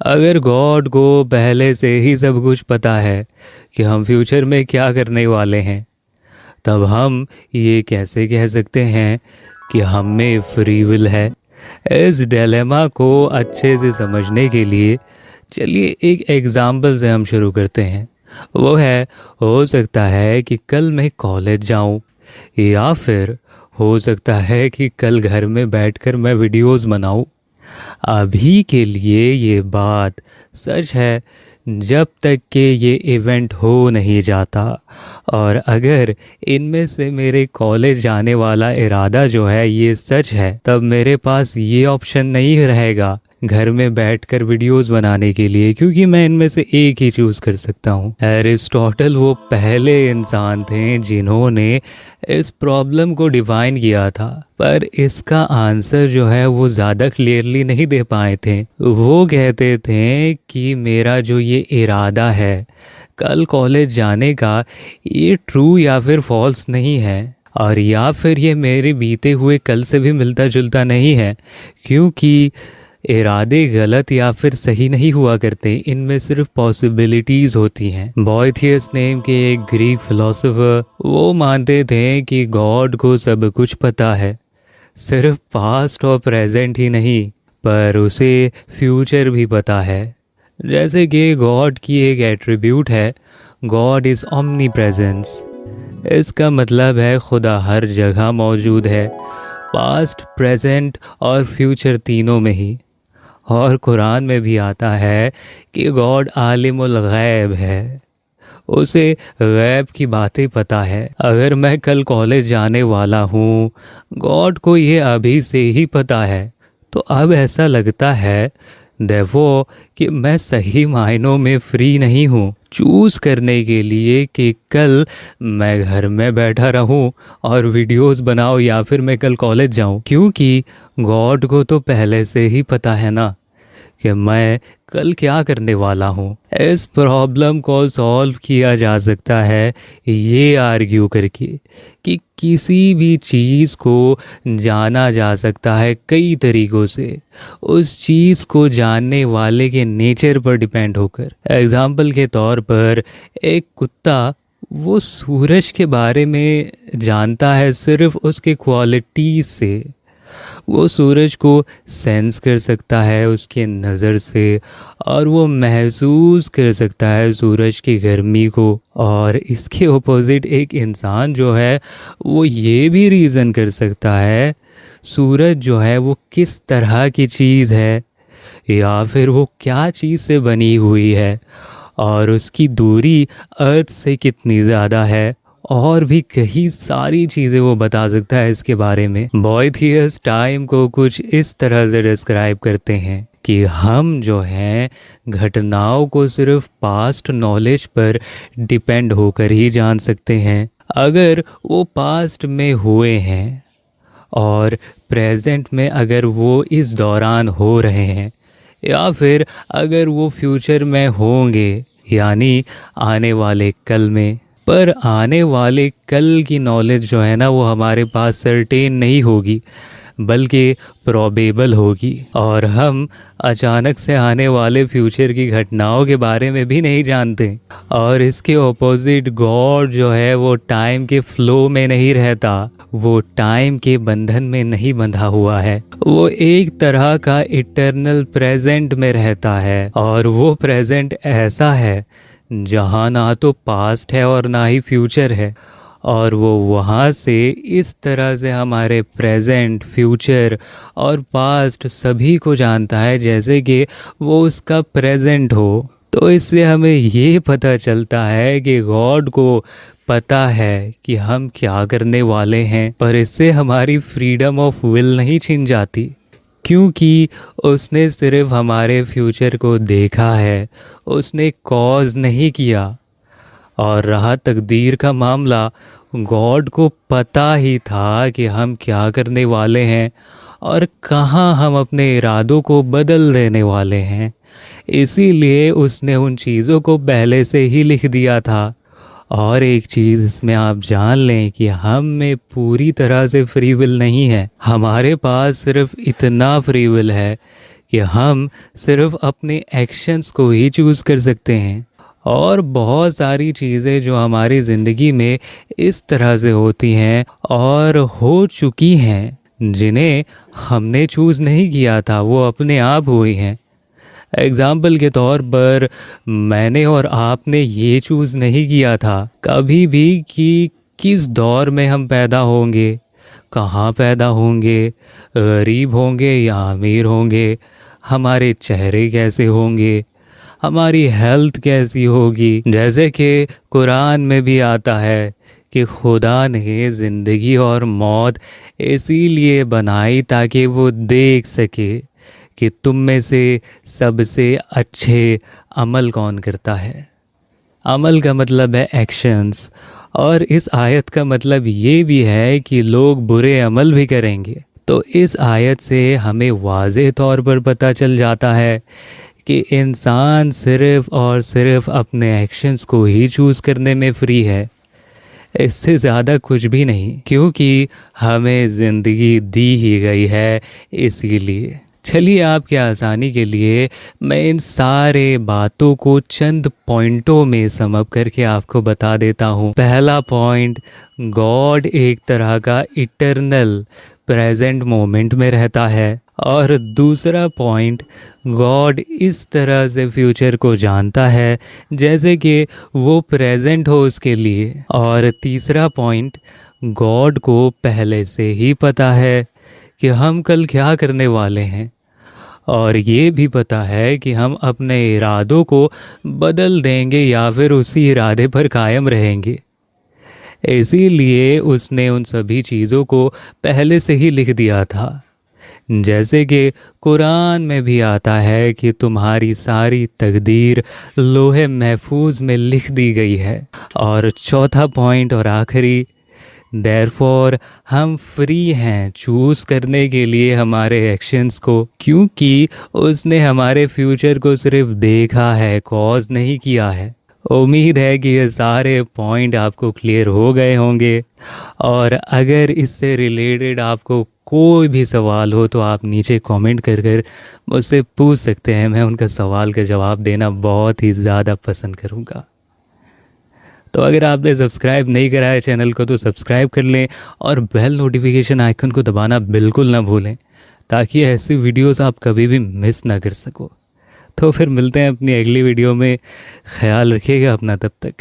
अगर गॉड को पहले से ही सब कुछ पता है कि हम फ्यूचर में क्या करने वाले हैं, तब हम ये कैसे कह सकते हैं कि हम में फ्री विल है? इस डिलेमा को अच्छे से समझने के लिए चलिए एक एग्जाम्पल से हम शुरू करते हैं। वो है, हो सकता है कि कल मैं कॉलेज जाऊं, या फिर हो सकता है कि कल घर में बैठकर मैं वीडियोस बनाऊं। अभी के लिए ये बात सच है जब तक कि ये इवेंट हो नहीं जाता। और अगर इनमें से मेरे कॉलेज जाने वाला इरादा जो है ये सच है, तब मेरे पास ये ऑप्शन नहीं रहेगा घर में बैठकर वीडियोस बनाने के लिए, क्योंकि मैं इनमें से एक ही चूज कर सकता हूँ। एरिस्टोटल वो पहले इंसान थे जिन्होंने इस प्रॉब्लम को डिफाइन किया था, पर इसका आंसर जो है वो ज़्यादा क्लियरली नहीं दे पाए थे। वो कहते थे कि मेरा जो ये इरादा है कल कॉलेज जाने का, ये ट्रू या फिर फॉल्स नहीं है, और या फिर ये मेरे बीते हुए कल से भी मिलता जुलता नहीं है, क्योंकि इरादे गलत या फिर सही नहीं हुआ करते, इनमें सिर्फ पॉसिबिलिटीज होती हैं। बॉयथियस नेम के एक ग्रीक फिलोसोफर वो मानते थे कि गॉड को सब कुछ पता है, सिर्फ पास्ट और प्रेजेंट ही नहीं, पर उसे फ्यूचर भी पता है। जैसे कि गॉड की एक एट्रीब्यूट है, गॉड इज ओमनी प्रेजेंस। इसका मतलब है खुदा हर जगह मौजूद है, पास्ट, प्रेजेंट और फ्यूचर तीनों में ही। और कुरान में भी आता है कि गॉड आलिमुल गैब है, उसे गैब की बातें पता है। अगर मैं कल कॉलेज जाने वाला हूँ, गॉड को ये अभी से ही पता है, तो अब ऐसा लगता है देखो कि मैं सही मायनों में फ्री नहीं हूँ चूज करने के लिए कि कल मैं घर में बैठा रहूं और वीडियोस बनाऊं या फिर मैं कल कॉलेज जाऊं, क्योंकि गॉड को तो पहले से ही पता है ना कि मैं कल क्या करने वाला हूँ। इस प्रॉब्लम को सॉल्व किया जा सकता है ये आर्ग्यू करके कि किसी भी चीज़ को जाना जा सकता है कई तरीक़ों से, उस चीज़ को जानने वाले के नेचर पर डिपेंड होकर। एग्जाम्पल के तौर पर एक कुत्ता वो सूरज के बारे में जानता है सिर्फ उसके क्वालिटीज से। वो सूरज को सेंस कर सकता है उसके नज़र से, और वो महसूस कर सकता है सूरज की गर्मी को। और इसके ऑपोजिट एक इंसान जो है वो ये भी रीज़न कर सकता है सूरज जो है वो किस तरह की चीज़ है, या फिर वो क्या चीज़ से बनी हुई है, और उसकी दूरी अर्थ से कितनी ज़्यादा है, और भी कई सारी चीज़ें वो बता सकता है इसके बारे में। बॉयथियस टाइम को कुछ इस तरह से डिस्क्राइब करते हैं कि हम जो हैं घटनाओं को सिर्फ पास्ट नॉलेज पर डिपेंड होकर ही जान सकते हैं। अगर वो पास्ट में हुए हैं और प्रेजेंट में अगर वो इस दौरान हो रहे हैं, या फिर अगर वो फ्यूचर में होंगे यानी आने वाले कल में। पर आने वाले कल की नॉलेज जो है ना वो हमारे पास सर्टेन नहीं होगी, बल्कि प्रोबेबल होगी, और हम अचानक से आने वाले फ्यूचर की घटनाओं के बारे में भी नहीं जानते। और इसके ऑपोजिट गॉड जो है वो टाइम के फ्लो में नहीं रहता, वो टाइम के बंधन में नहीं बंधा हुआ है, वो एक तरह का इटर्नल प्रेजेंट में रहता है। और वो प्रेजेंट ऐसा है जहाँ ना तो पास्ट है और ना ही फ्यूचर है, और वो वहाँ से इस तरह से हमारे प्रेजेंट, फ्यूचर और पास्ट सभी को जानता है जैसे कि वो उसका प्रेजेंट हो। तो इससे हमें ये पता चलता है कि गॉड को पता है कि हम क्या करने वाले हैं, पर इससे हमारी फ्रीडम ऑफ विल नहीं छिन जाती, क्योंकि उसने सिर्फ हमारे फ्यूचर को देखा है, उसने कॉज नहीं किया। और रहा तकदीर का मामला, गॉड को पता ही था कि हम क्या करने वाले हैं और कहाँ हम अपने इरादों को बदल देने वाले हैं, इसीलिए उसने उन चीज़ों को पहले से ही लिख दिया था। और एक चीज़ इसमें आप जान लें कि हम में पूरी तरह से फ्री विल नहीं है, हमारे पास सिर्फ इतना फ्री विल है कि हम सिर्फ अपने एक्शंस को ही चूज़ कर सकते हैं। और बहुत सारी चीज़ें जो हमारी ज़िंदगी में इस तरह से होती हैं और हो चुकी हैं, जिन्हें हमने चूज़ नहीं किया था, वो अपने आप हुई हैं। एग्ज़ाम्पल के तौर पर मैंने और आपने ये चूज़ नहीं किया था कभी भी कि किस दौर में हम पैदा होंगे, कहाँ पैदा होंगे, गरीब होंगे या अमीर होंगे, हमारे चेहरे कैसे होंगे, हमारी हेल्थ कैसी होगी। जैसे कि कुरान में भी आता है कि खुदा ने ज़िंदगी और मौत इसीलिए बनाई ताकि वो देख सके कि तुम में से सबसे अच्छे अमल कौन करता है। अमल का मतलब है एक्शंस, और इस आयत का मतलब ये भी है कि लोग बुरे अमल भी करेंगे। तो इस आयत से हमें वाज़ेह तौर पर पता चल जाता है कि इंसान सिर्फ और सिर्फ अपने एक्शंस को ही चूज़ करने में फ्री है, इससे ज़्यादा कुछ भी नहीं, क्योंकि हमें ज़िंदगी दी ही गई है इसीलिए। चलिए आपके आसानी के लिए मैं इन सारे बातों को चंद पॉइंटों में समअप करके आपको बता देता हूँ। पहला पॉइंट, गॉड एक तरह का इटर्नल प्रेजेंट मोमेंट में रहता है। और दूसरा पॉइंट, गॉड इस तरह से फ्यूचर को जानता है जैसे कि वो प्रेजेंट हो उसके लिए। और तीसरा पॉइंट, गॉड को पहले से ही पता है कि हम कल क्या करने वाले हैं, और ये भी पता है कि हम अपने इरादों को बदल देंगे या फिर उसी इरादे पर कायम रहेंगे। इसीलिए उसने उन सभी चीज़ों को पहले से ही लिख दिया था। जैसे कि कुरान में भी आता है कि तुम्हारी सारी तकदीर लोहे महफूज में लिख दी गई है। और चौथा पॉइंट और आखिरी, देयरफॉर हम फ्री हैं चूज़ करने के लिए हमारे एक्शंस को, क्योंकि उसने हमारे फ्यूचर को सिर्फ देखा है, कॉज नहीं किया है। उम्मीद है कि ये सारे पॉइंट आपको क्लियर हो गए होंगे, और अगर इससे रिलेटेड आपको कोई भी सवाल हो तो आप नीचे कमेंट कर कर मुझसे पूछ सकते हैं। मैं उनका सवाल का जवाब देना बहुत ही ज़्यादा पसंद करूँगा। तो अगर आपने सब्सक्राइब नहीं करा है चैनल को तो सब्सक्राइब कर लें, और बेल नोटिफिकेशन आइकन को दबाना बिल्कुल ना भूलें, ताकि ऐसी वीडियोस आप कभी भी मिस ना कर सको। तो फिर मिलते हैं अपनी अगली वीडियो में। ख्याल रखिएगा अपना, तब तक।